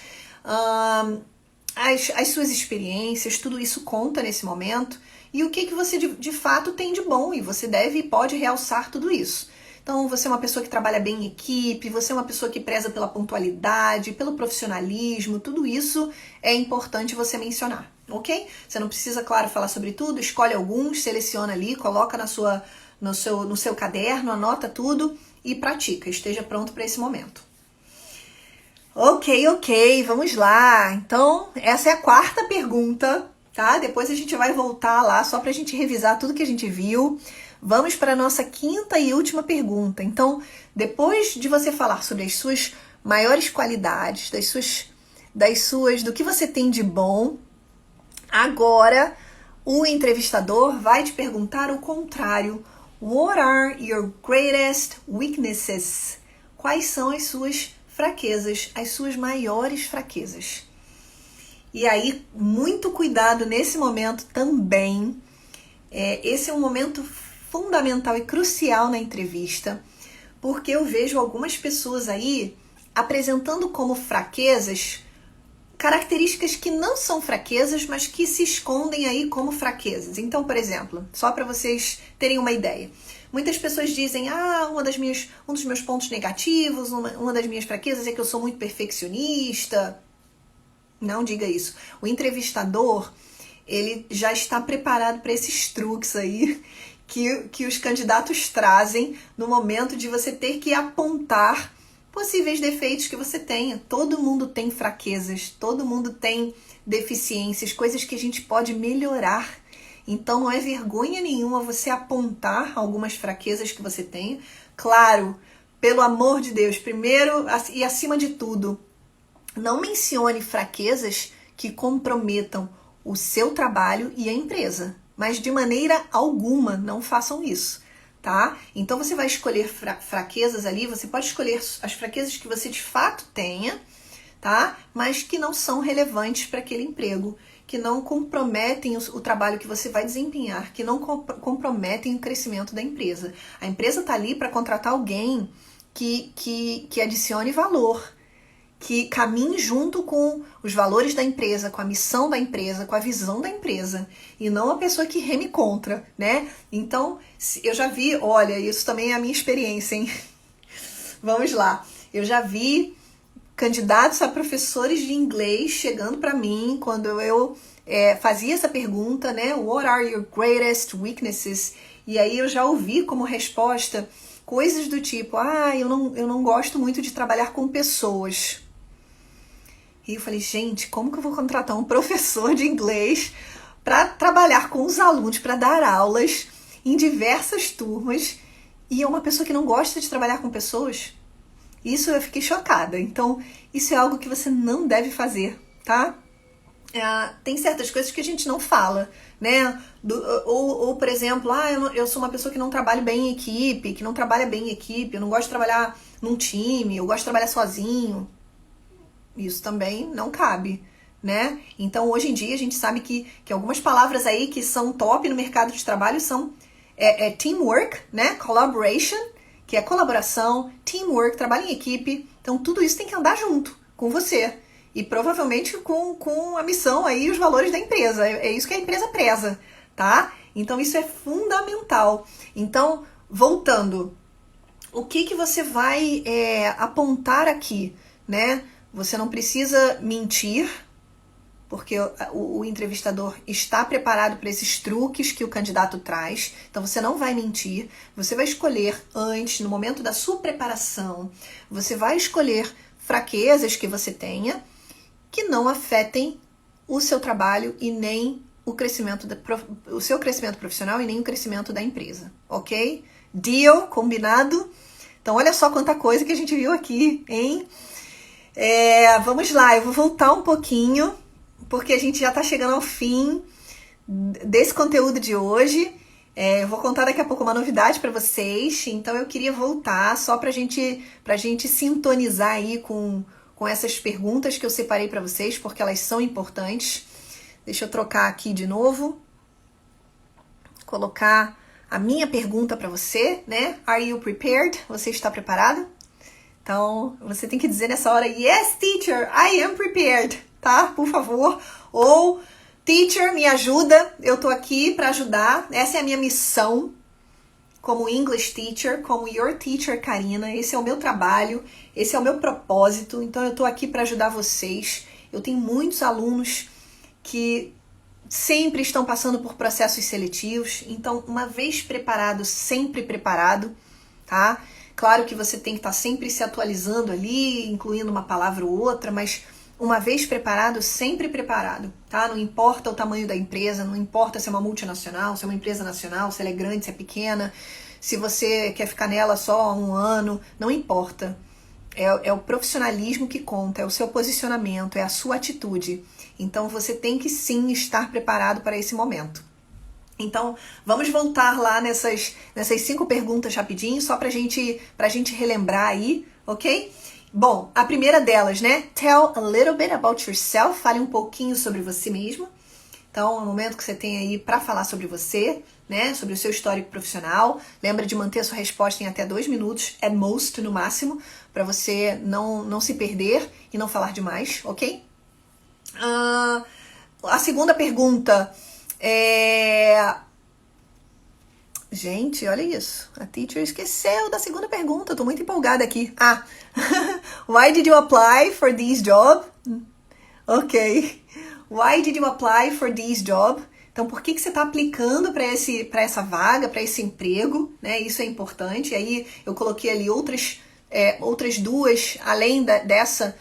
as suas experiências, tudo isso conta nesse momento. E o que você de fato tem de bom, e você deve e pode realçar tudo isso. Então, você é uma pessoa que trabalha bem em equipe, você é uma pessoa que preza pela pontualidade, pelo profissionalismo, tudo isso é importante você mencionar, ok? Você não precisa, claro, falar sobre tudo, escolhe alguns, seleciona ali, coloca no seu caderno, anota tudo e pratica, esteja pronto para esse momento. Ok, vamos lá. Então, essa é a quarta pergunta, tá? Depois a gente vai voltar lá só pra gente revisar tudo que a gente viu. Vamos para a nossa quinta e última pergunta. Então, depois de você falar sobre as suas maiores qualidades, do que você tem de bom, agora o entrevistador vai te perguntar o contrário. What are your greatest weaknesses? Quais são as suas fraquezas, as suas maiores fraquezas? E aí, muito cuidado nesse momento também. Esse é um momento fundamental e crucial na entrevista, porque eu vejo algumas pessoas aí apresentando como fraquezas características que não são fraquezas, mas que se escondem aí como fraquezas. Então, por exemplo, só para vocês terem uma ideia, muitas pessoas dizem, um dos meus pontos negativos, uma das minhas fraquezas é que eu sou muito perfeccionista. Não diga isso. O entrevistador, ele já está preparado para esses truques aí que os candidatos trazem no momento de você ter que apontar possíveis defeitos que você tenha. Todo mundo tem fraquezas, todo mundo tem deficiências, coisas que a gente pode melhorar. Então não é vergonha nenhuma você apontar algumas fraquezas que você tenha. Claro, pelo amor de Deus, primeiro e acima de tudo, não mencione fraquezas que comprometam o seu trabalho e a empresa. Mas de maneira alguma não façam isso, tá? Então você vai escolher fraquezas ali, você pode escolher as fraquezas que você de fato tenha, tá? Mas que não são relevantes para aquele emprego, que não comprometem o trabalho que você vai desempenhar, que não comprometem o crescimento da empresa. A empresa está ali para contratar alguém que adicione valor, que caminhe junto com os valores da empresa, com a missão da empresa, com a visão da empresa, e não a pessoa que reme contra, né? Então, eu já vi, olha, isso também é a minha experiência, hein? Vamos lá. Eu já vi candidatos a professores de inglês chegando para mim quando eu fazia essa pergunta, né? What are your greatest weaknesses? E aí eu já ouvi como resposta coisas do tipo, eu não gosto muito de trabalhar com pessoas. E eu falei, gente, como que eu vou contratar um professor de inglês para trabalhar com os alunos, para dar aulas em diversas turmas, e é uma pessoa que não gosta de trabalhar com pessoas? Isso eu fiquei chocada. Então, isso é algo que você não deve fazer, tá? Tem certas coisas que a gente não fala, né? Ou por exemplo, eu sou uma pessoa que não trabalha bem em equipe, eu não gosto de trabalhar num time, eu gosto de trabalhar sozinho. Isso também não cabe, né? Então, hoje em dia, a gente sabe que algumas palavras aí que são top no mercado de trabalho são teamwork, né? Collaboration, que é colaboração, teamwork, trabalho em equipe. Então, tudo isso tem que andar junto com você. E provavelmente com a missão aí, os valores da empresa. É isso que a empresa preza, tá? Então, isso é fundamental. Então, voltando, o que você vai apontar aqui, né? Você não precisa mentir, porque o entrevistador está preparado para esses truques que o candidato traz. Então, você não vai mentir. Você vai escolher antes, no momento da sua preparação, você vai escolher fraquezas que você tenha que não afetem o seu trabalho e nem o seu crescimento profissional e nem o crescimento da empresa, ok? Deal? Combinado? Então, olha só quanta coisa que a gente viu aqui, hein? Vamos lá, eu vou voltar um pouquinho, porque a gente já tá chegando ao fim desse conteúdo de hoje. Eu vou contar daqui a pouco uma novidade para vocês, então eu queria voltar só pra gente sintonizar aí com essas perguntas que eu separei para vocês, porque elas são importantes. Deixa eu trocar aqui de novo, colocar a minha pergunta para você, né? Are you prepared? Você está preparado? Então, você tem que dizer nessa hora, yes, teacher, I am prepared, tá? Por favor. Ou, teacher, me ajuda, eu tô aqui para ajudar. Essa é a minha missão como English teacher, como your teacher, Karina. Esse é o meu trabalho, esse é o meu propósito. Então, eu tô aqui para ajudar vocês. Eu tenho muitos alunos que sempre estão passando por processos seletivos. Então, uma vez preparado, sempre preparado, tá? Claro que você tem que estar sempre se atualizando ali, incluindo uma palavra ou outra, mas uma vez preparado, sempre preparado, tá? Não importa o tamanho da empresa, não importa se é uma multinacional, se é uma empresa nacional, se ela é grande, se é pequena, se você quer ficar nela só 1 ano, não importa. É o profissionalismo que conta, é o seu posicionamento, é a sua atitude. Então você tem que sim estar preparado para esse momento. Então, vamos voltar lá nessas 5 perguntas rapidinho, só pra gente relembrar aí, ok? Bom, a primeira delas, né? Tell a little bit about yourself. Fale um pouquinho sobre você mesmo. Então, é o momento que você tem aí para falar sobre você, né? Sobre o seu histórico profissional. Lembra de manter a sua resposta em até 2 minutos, at most, no máximo, para você não se perder e não falar demais, ok? A segunda pergunta Gente, olha isso. A teacher esqueceu da segunda pergunta. Eu tô muito empolgada aqui. Why did you apply for this job? Ok. Why did you apply for this job? Então, por que você está aplicando para essa vaga, para esse emprego? Né? Isso é importante. E aí, eu coloquei ali outras 2, além dessa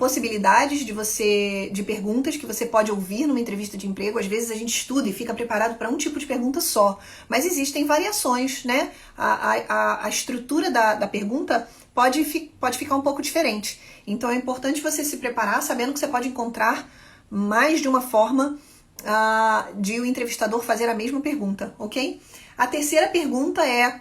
possibilidades de perguntas que você pode ouvir numa entrevista de emprego. Às vezes a gente estuda e fica preparado para um tipo de pergunta só, mas existem variações, né? A estrutura da pergunta pode ficar um pouco diferente. Então é importante você se preparar sabendo que você pode encontrar mais de uma forma de o entrevistador fazer a mesma pergunta, ok? A terceira pergunta é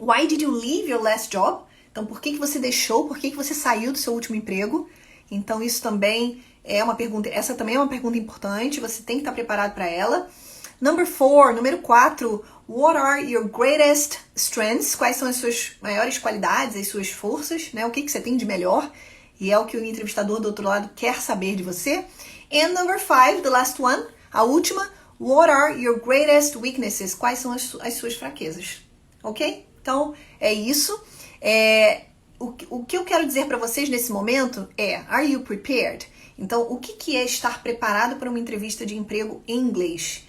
Why did you leave your last job? Então, por que você deixou, por que você saiu do seu último emprego? Então, isso também é uma pergunta, essa também é uma pergunta importante, você tem que estar preparado para ela. Número 4, what are your greatest strengths? Quais são as suas maiores qualidades, as suas forças, né? O que você tem de melhor? E é o que o entrevistador do outro lado quer saber de você. And number 5, the last one, a última, what are your greatest weaknesses? Quais são as suas fraquezas? Ok? Então, é isso. O que eu quero dizer para vocês nesse momento are you prepared? Então, o que é estar preparado para uma entrevista de emprego em inglês?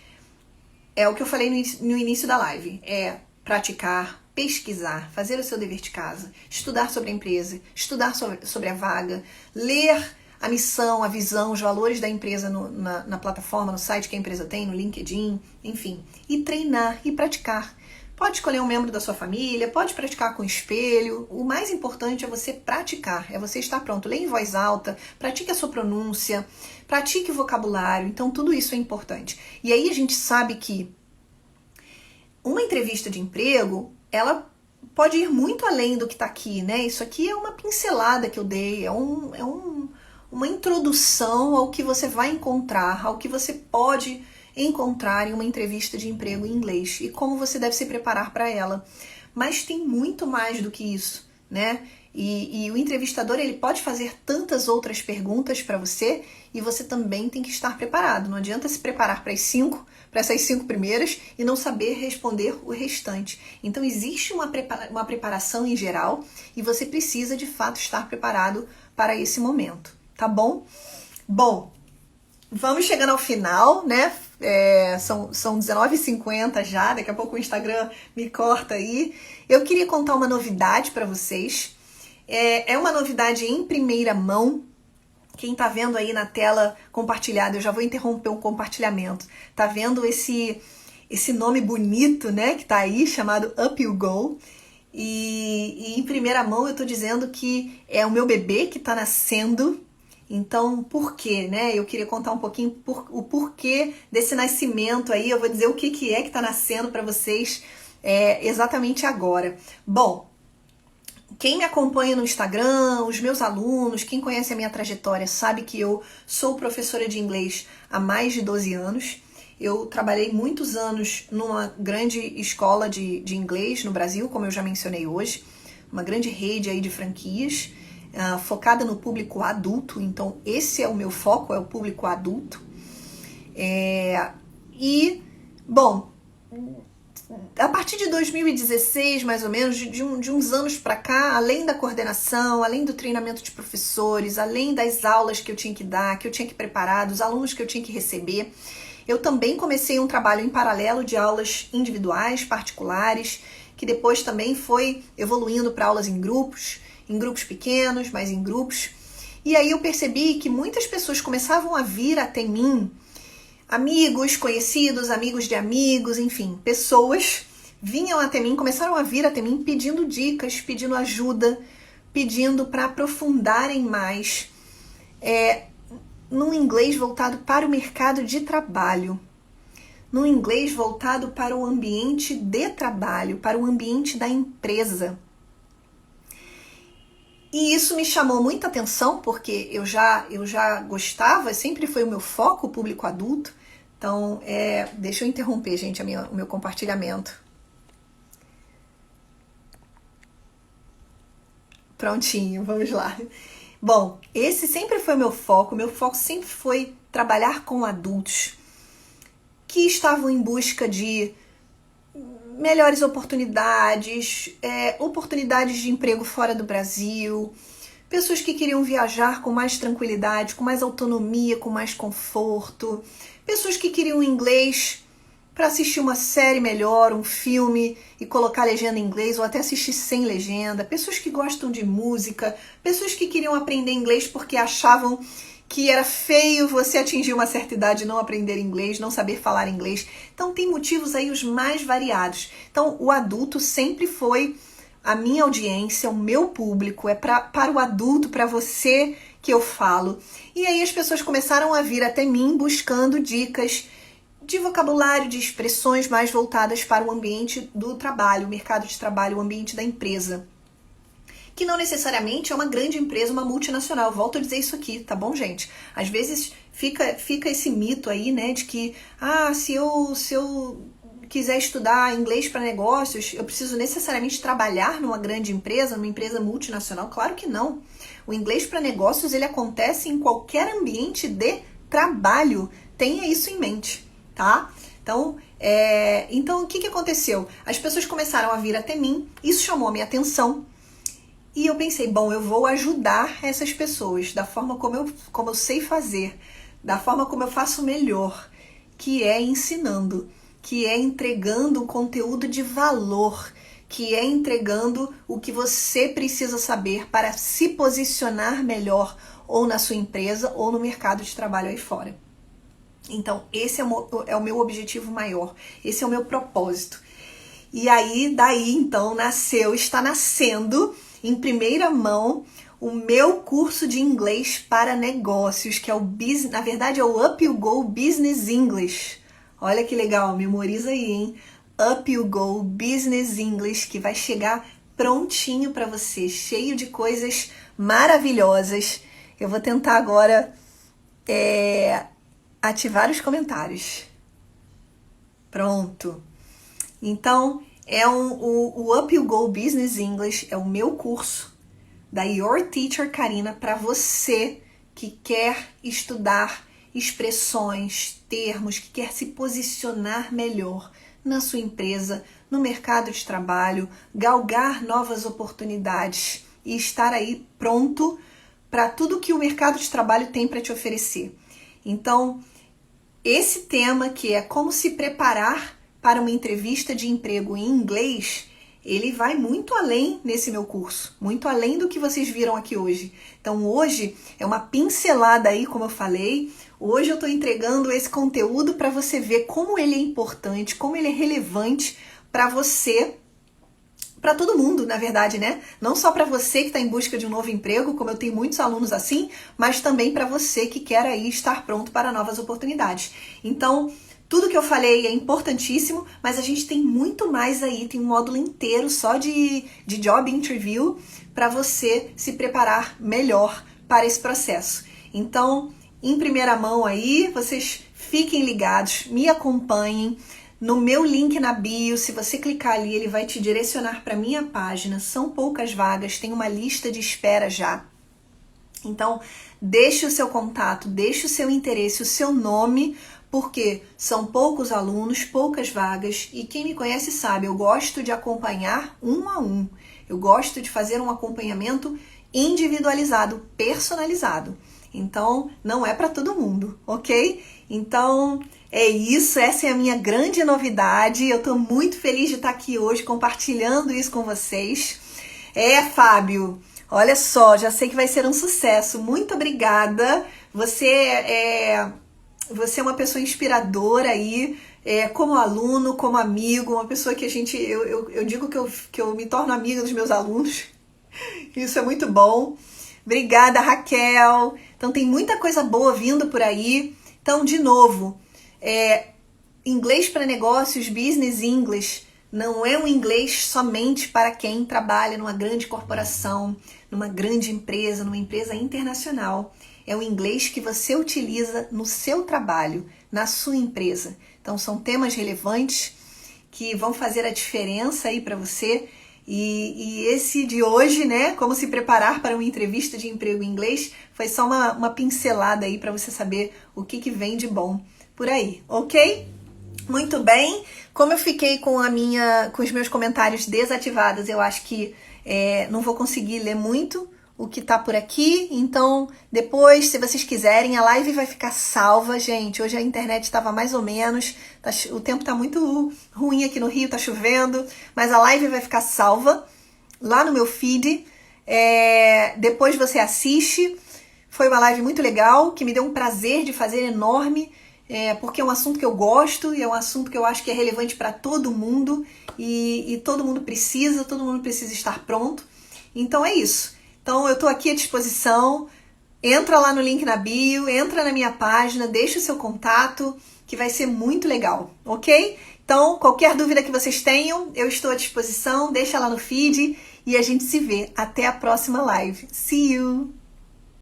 É o que eu falei no início da live. É praticar, pesquisar, fazer o seu dever de casa, estudar sobre a empresa, estudar sobre a vaga, ler a missão, a visão, os valores da empresa na plataforma, no site que a empresa tem, no LinkedIn, enfim. E treinar e praticar. Pode escolher um membro da sua família, pode praticar com espelho. O mais importante é você praticar, é você estar pronto. Leia em voz alta, pratique a sua pronúncia, pratique o vocabulário. Então, tudo isso é importante. E aí a gente sabe que uma entrevista de emprego, ela pode ir muito além do que está aqui, né? Isso aqui é uma pincelada que eu dei, uma introdução ao que você vai encontrar, ao que você pode encontrar em uma entrevista de emprego em inglês e como você deve se preparar para ela. Mas tem muito mais do que isso, né? E o entrevistador, ele pode fazer tantas outras perguntas para você e você também tem que estar preparado. Não adianta se preparar para essas 5 primeiras e não saber responder o restante. Então existe uma preparação em geral e você precisa de fato estar preparado para esse momento, tá bom? Bom, vamos chegando ao final, né? São 19h50 já, daqui a pouco o Instagram me corta aí. Eu queria contar uma novidade para vocês. É uma novidade em primeira mão. Quem tá vendo aí na tela compartilhada, eu já vou interromper o compartilhamento. Tá vendo esse esse nome bonito, né, que tá aí, chamado Up You Go. E em primeira mão eu tô dizendo que é o meu bebê que tá nascendo. Então, por quê, né? Eu queria contar um pouquinho o porquê desse nascimento aí. Eu vou dizer o que é que tá nascendo para vocês exatamente agora. Bom, quem me acompanha no Instagram, os meus alunos, quem conhece a minha trajetória, sabe que eu sou professora de inglês há mais de 12 anos. Eu trabalhei muitos anos numa grande escola de inglês no Brasil, como eu já mencionei hoje, uma grande rede aí de franquias, focada no público adulto. Então esse é o meu foco, é o público adulto. Bom, a partir de 2016, mais ou menos, de uns anos para cá, além da coordenação, além do treinamento de professores, além das aulas que eu tinha que dar, que eu tinha que preparar, dos alunos que eu tinha que receber, eu também comecei um trabalho em paralelo de aulas individuais, particulares, que depois também foi evoluindo para aulas em grupos pequenos, mas em grupos. E aí eu percebi que muitas pessoas começavam a vir até mim, amigos, conhecidos, amigos de amigos, enfim, pessoas vinham até mim, começaram a vir até mim pedindo dicas, pedindo ajuda, pedindo para aprofundarem mais num inglês voltado para o mercado de trabalho, num inglês voltado para o ambiente de trabalho, para o ambiente da empresa. E isso me chamou muita atenção, porque eu já gostava, sempre foi o meu foco, o público adulto. Então, deixa eu interromper, gente, o meu compartilhamento. Prontinho, vamos lá. Bom, esse sempre foi o meu foco sempre foi trabalhar com adultos que estavam em busca de melhores oportunidades, oportunidades de emprego fora do Brasil, pessoas que queriam viajar com mais tranquilidade, com mais autonomia, com mais conforto, pessoas que queriam inglês para assistir uma série melhor, um filme e colocar legenda em inglês ou até assistir sem legenda, pessoas que gostam de música, pessoas que queriam aprender inglês porque achavam que era feio você atingir uma certa idade e não aprender inglês, não saber falar inglês. Então tem motivos aí os mais variados. Então o adulto sempre foi a minha audiência, o meu público, para o adulto, para você que eu falo. E aí as pessoas começaram a vir até mim buscando dicas de vocabulário, de expressões mais voltadas para o ambiente do trabalho, o mercado de trabalho, o ambiente da empresa. Que não necessariamente é uma grande empresa, uma multinacional. Volto a dizer isso aqui, tá bom, gente? Às vezes fica esse mito aí, né, de que se eu quiser estudar inglês para negócios, eu preciso necessariamente trabalhar numa grande empresa, numa empresa multinacional. Claro que não. O inglês para negócios, ele acontece em qualquer ambiente de trabalho. Tenha isso em mente, tá? Então o que aconteceu? As pessoas começaram a vir até mim, isso chamou a minha atenção. E eu pensei, bom, eu vou ajudar essas pessoas da forma como eu sei fazer, da forma como eu faço melhor, que é ensinando, que é entregando conteúdo de valor, que é entregando o que você precisa saber para se posicionar melhor ou na sua empresa ou no mercado de trabalho aí fora. Então, esse é o meu objetivo maior, esse é o meu propósito. E aí, daí, então, está nascendo em primeira mão o meu curso de inglês para negócios, que é na verdade é o Up You Go Business English. Olha que legal, memoriza aí, hein? Up You Go Business English, que vai chegar prontinho para você, cheio de coisas maravilhosas. Eu vou tentar agora ativar os comentários. Pronto. Então, o Up You Go Business English é o meu curso da Your Teacher Karina para você que quer estudar expressões, termos, que quer se posicionar melhor na sua empresa, no mercado de trabalho, galgar novas oportunidades e estar aí pronto para tudo que o mercado de trabalho tem para te oferecer. Então, esse tema que é como se preparar para uma entrevista de emprego em inglês, ele vai muito além nesse meu curso, muito além do que vocês viram aqui hoje. Então hoje é uma pincelada aí, como eu falei, Hoje eu estou entregando esse conteúdo para você ver como ele é importante, como ele é relevante para você, para todo mundo, na verdade, né? Não só para você que está em busca de um novo emprego, como eu tenho muitos alunos assim, mas também para você que quer aí estar pronto para novas oportunidades. Então, tudo que eu falei é importantíssimo, mas a gente tem muito mais aí, tem um módulo inteiro só de job interview para você se preparar melhor para esse processo. Então, em primeira mão aí, vocês fiquem ligados, me acompanhem. No meu link na bio, se você clicar ali, ele vai te direcionar para minha página. São poucas vagas, tem uma lista de espera já. Então, deixe o seu contato, deixe o seu interesse, o seu nome, porque são poucos alunos, poucas vagas, e quem me conhece sabe, eu gosto de acompanhar um a um. Eu gosto de fazer um acompanhamento individualizado, personalizado. Então, não é para todo mundo, ok? Então, é isso, essa é a minha grande novidade. Eu estou muito feliz de estar aqui hoje compartilhando isso com vocês. Fábio, olha só, já sei que vai ser um sucesso. Muito obrigada. Você é uma pessoa inspiradora aí, como aluno, como amigo, uma pessoa que eu digo que eu me torno amiga dos meus alunos. Isso é muito bom. Obrigada, Raquel. Então tem muita coisa boa vindo por aí. Então, de novo, inglês para negócios, business English, não é um inglês somente para quem trabalha numa grande corporação, numa grande empresa, numa empresa internacional. É o inglês que você utiliza no seu trabalho, na sua empresa. Então, são temas relevantes que vão fazer a diferença aí para você. E esse de hoje, né, como se preparar para uma entrevista de emprego em inglês, foi só uma pincelada aí para você saber o que vem de bom por aí, ok? Muito bem, como eu fiquei com os meus comentários desativados, eu acho que não vou conseguir ler muito o que tá por aqui, então depois, se vocês quiserem, a live vai ficar salva, gente. Hoje a internet estava mais ou menos, o tempo tá muito ruim aqui no Rio, tá chovendo, mas a live vai ficar salva lá no meu feed. Depois você assiste. Foi uma live muito legal, que me deu um prazer de fazer enorme, porque é um assunto que eu gosto e é um assunto que eu acho que é relevante para todo mundo e todo mundo precisa estar pronto. Então é isso. Então, eu estou aqui à disposição, entra lá no link na bio, entra na minha página, deixa o seu contato, que vai ser muito legal, ok? Então, qualquer dúvida que vocês tenham, eu estou à disposição, deixa lá no feed e a gente se vê. Até a próxima live. See you!